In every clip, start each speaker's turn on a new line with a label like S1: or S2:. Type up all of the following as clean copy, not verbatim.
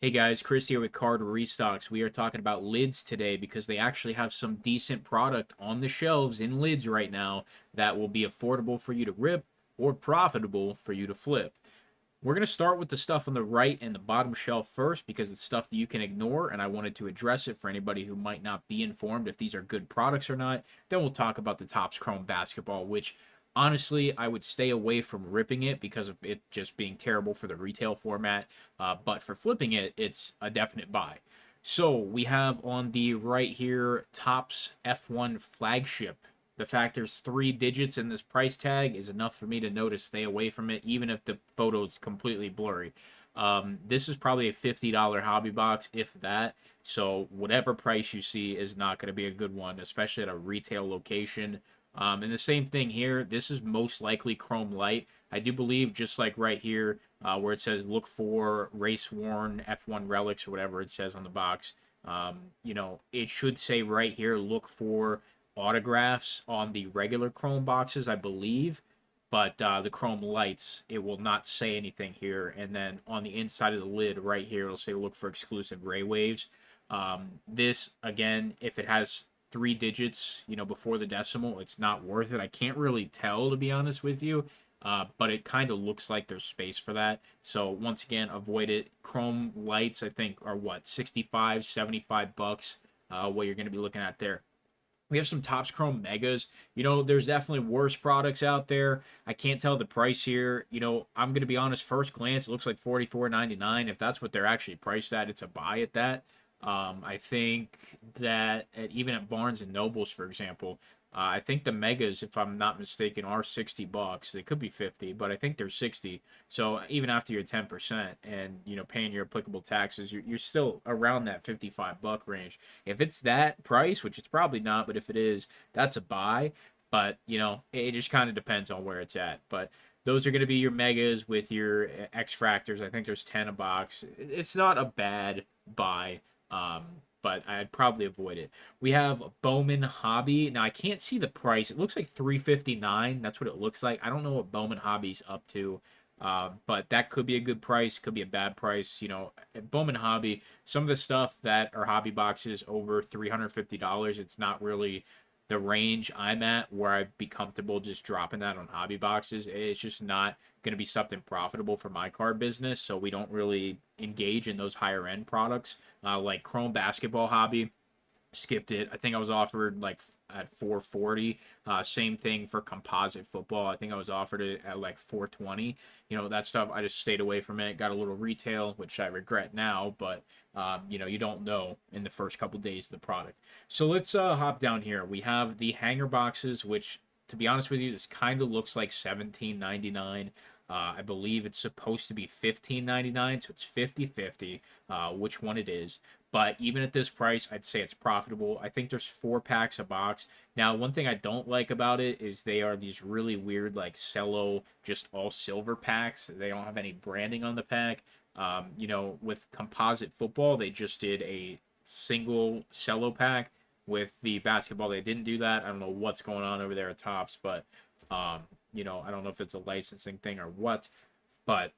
S1: Hey guys, Chris here with Card Restocks. We are talking about lids today because they actually have some decent product on the shelves in lids right now that will be affordable for you to rip or profitable for you to flip. We're going to start with the stuff on the right and the bottom shelf first because it's stuff that you can ignore, and I wanted to address it for anybody who might not be informed if these are good products or not. Then we'll talk about the Topps Chrome basketball, which honestly I would stay away from ripping it because of it just being terrible for the retail format. But for flipping it, it's a definite buy. So we have on the right here Topps F1 flagship. The fact there's 3 digits in this price tag is enough for me to know to stay away from it, even if the photo's completely blurry. This is probably a $50 hobby box, if that. So whatever price you see is not going to be a good one, especially at a retail location. And the same thing here. This is most likely Chrome Light. I do believe, just like right here, where it says look for race worn F1 relics or whatever it says on the box. It should say right here look for autographs on the regular Chrome boxes, I believe. But the Chrome Lights, it will not say anything here. And then on the inside of the lid, right here, it'll say look for exclusive Ray Waves. This, again, if it has 3 digits, before the decimal, it's not worth it. I can't really tell, to be honest with you. But it kind of looks like there's space for that. So once again, avoid it. Chrome Lights, I think, are what, 65, $75, what you're going to be looking at there. We have some Topps Chrome Megas. There's definitely worse products out there. I can't tell the price here. I'm going to be honest, first glance, it looks like $44.99. If that's what they're actually priced at, it's a buy at that. I think that even at Barnes and Nobles, for example, I think the Megas, if I'm not mistaken, are $60. They could be 50, but I think they're 60. So even after your 10% and paying your applicable taxes, you're still around that $55 range. If it's that price, which it's probably not, but if it is, that's a buy. But it just kind of depends on where it's at. But those are going to be your megas with your X fractors. I think there's 10 a box. It's not a bad buy. But I'd probably avoid it. We have Bowman Hobby. Now I can't see the price. It looks like 359. That's what it looks like. I don't know what Bowman Hobby's up to. But that could be a good price, could be a bad price. At Bowman Hobby, some of the stuff that are hobby boxes over $350, it's not really the range I'm at where I'd be comfortable just dropping that on hobby boxes. It's just not going to be something profitable for my card business, so we don't really engage in those higher end products like Chrome Basketball Hobby. Skipped it. I think I was offered like at 440. Same thing for composite football. I think I was offered it at like 420. That stuff I just stayed away from it. Got a little retail, which I regret now, but you don't know in the first couple days of the product. So let's hop down here. We have the hanger boxes, which to be honest with you, this kind of looks like 17.99. I believe it's supposed to be 15.99, so it's 50-50 which one it is. But even at this price, I'd say it's profitable. I think there's 4 packs a box. Now, one thing I don't like about it is they are these really weird, like cello, just all silver packs. They don't have any branding on the pack. With composite football, they just did a single cello pack. With the basketball, they didn't do that. I don't know what's going on over there at Tops, but I don't know if it's a licensing thing or what. But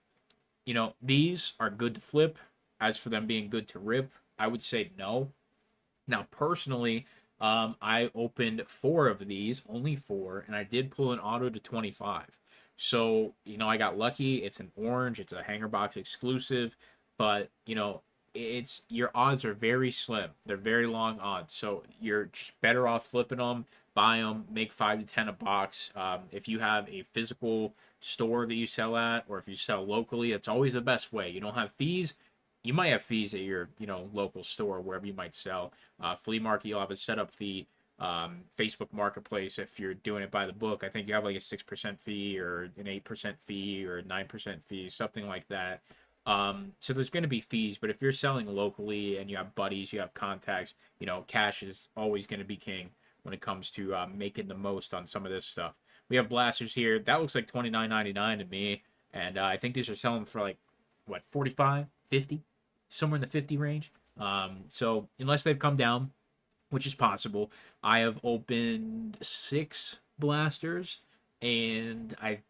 S1: these are good to flip. As for them being good to rip, I would say no. Now, personally, I opened 4 of these, only 4, and I did pull an auto to 25. So, I got lucky. It's an orange, it's a hanger box exclusive, but, it's your odds are very slim. They're very long odds. So, you're just better off flipping them, buy them, make 5 to 10 a box. If you have a physical store that you sell at, or if you sell locally, it's always the best way. You don't have fees. You might have fees at your local store, wherever you might sell. Flea market, you'll have a setup fee. Facebook Marketplace, if you're doing it by the book, I think you have like a 6% fee or an 8% fee or 9% fee, something like that. So there's going to be fees, but if you're selling locally and you have buddies, you have contacts, cash is always going to be king when it comes to making the most on some of this stuff. We have blasters here. That looks like $29.99 to me, and I think these are selling for like what, 45, 50, somewhere in the 50 range. So unless they've come down, which is possible, I have opened 6 blasters, and I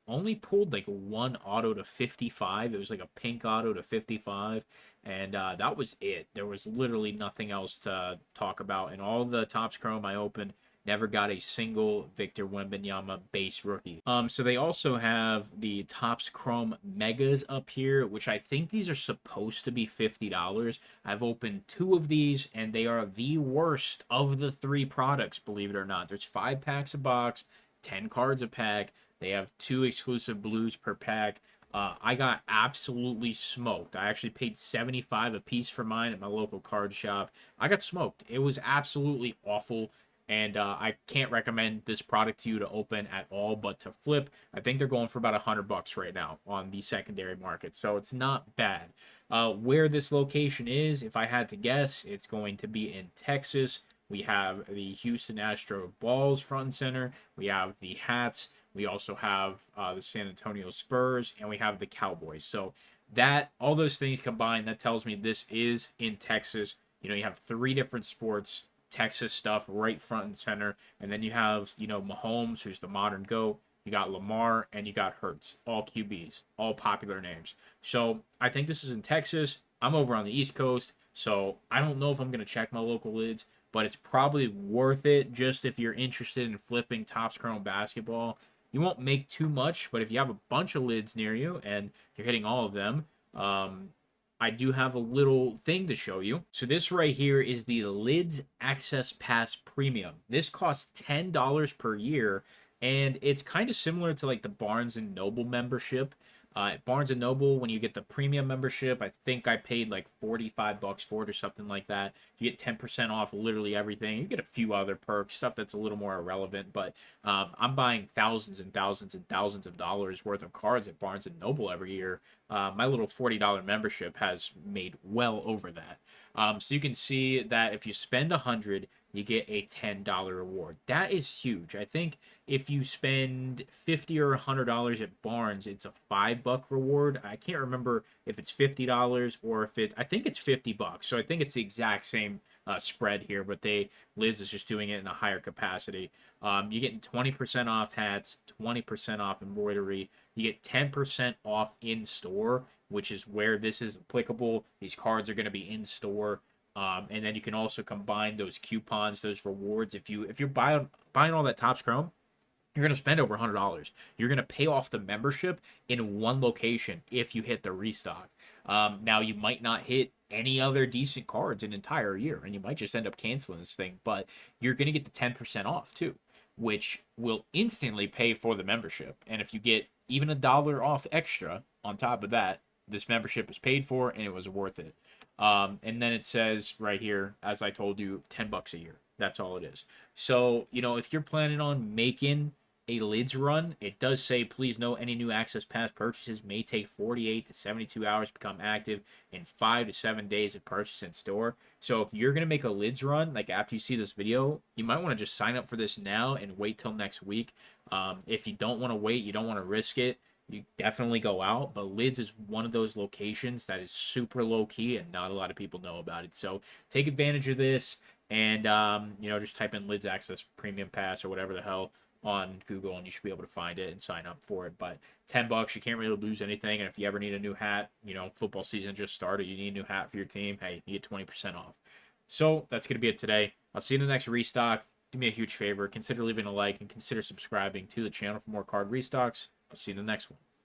S1: only pulled like one auto to 55. It was like a pink auto to 55, and that was it. There was literally nothing else to talk about. And all the Topps Chrome I opened, never got a single Victor Wembanyama base rookie. So they also have the Topps Chrome Megas up here, which I think these are supposed to be $50. I've opened two of these, and they are the worst of the three products, believe it or not. There's 5 packs a box, 10 cards a pack. They have 2 exclusive blues per pack. I got absolutely smoked. I actually paid 75 a piece for mine at my local card shop. I got smoked. It was absolutely awful, and I can't recommend this product to you to open at all. But to flip, I think they're going for about $100 right now on the secondary market, so it's not bad. Where this location is, if I had to guess, it's going to be in Texas. We have the Houston Astro balls front and center. We have the hats. We also have the San Antonio Spurs, and we have the Cowboys. So that all those things combined, that tells me this is in Texas. You know, you have 3 different sports, Texas stuff right front and center, and then you have, you know, Mahomes, who's the modern GOAT. You got Lamar and you got Hurts, all QBs, all popular names. So I think this is in Texas. I'm over on the East Coast, so I don't know if I'm gonna check my local lids, but it's probably worth it just if you're interested in flipping Topps Chrome basketball. You won't make too much, but if you have a bunch of lids near you and you're hitting all of them, I do have a little thing to show you. So this right here is the Lids Access Pass Premium. This costs $10 per year, and it's kind of similar to like the Barnes and Noble membership. At Barnes and Noble, when you get the premium membership, I think I paid like $45 for it or something like that. You get 10% off literally everything. You get a few other perks, stuff that's a little more irrelevant, but I'm buying thousands and thousands and thousands of dollars worth of cards at Barnes and Noble every year. My little $40 membership has made well over that. So you can see that if you spend $100, you get a $10 reward. That is huge. I think if you spend $50 or $100 at Barnes, it's a $5 reward. I can't remember if it's $50 or if it. I think it's $50. So I think it's the exact same spread here, but Lids is just doing it in a higher capacity. You get 20% off hats, 20% off embroidery. You get 10% off in store, which is where this is applicable. These cards are going to be in store. And then you can also combine those coupons, those rewards. If you're buying all that Topps Chrome, you're going to spend over $100. You're going to pay off the membership in one location if you hit the restock. Now, you might not hit any other decent cards an entire year, and you might just end up canceling this thing, but you're going to get the 10% off too, which will instantly pay for the membership. And if you get even $1 off extra on top of that, this membership is paid for and it was worth it. And then it says right here, as I told you, $10 a year. That's all it is. So, you know, if you're planning on making a Lids run, it does say, please note any new Access Pass purchases may take 48 to 72 hours to become active and 5 to 7 days of purchase in store. So if you're going to make a Lids run, like after you see this video, you might want to just sign up for this now and wait till next week. If you don't want to wait, you don't want to risk it, you definitely go out. But Lids is one of those locations that is super low key and not a lot of people know about it. So take advantage of this and, you know, just type in Lids Access Premium Pass or whatever the hell on Google and you should be able to find it and sign up for it. But $10, you can't really lose anything. And if you ever need a new hat, you know, football season just started, you need a new hat for your team, hey, you get 20% off. So that's going to be it today. I'll see you in the next restock. Do me a huge favor, consider leaving a like and consider subscribing to the channel for more card restocks. I'll see you in the next one.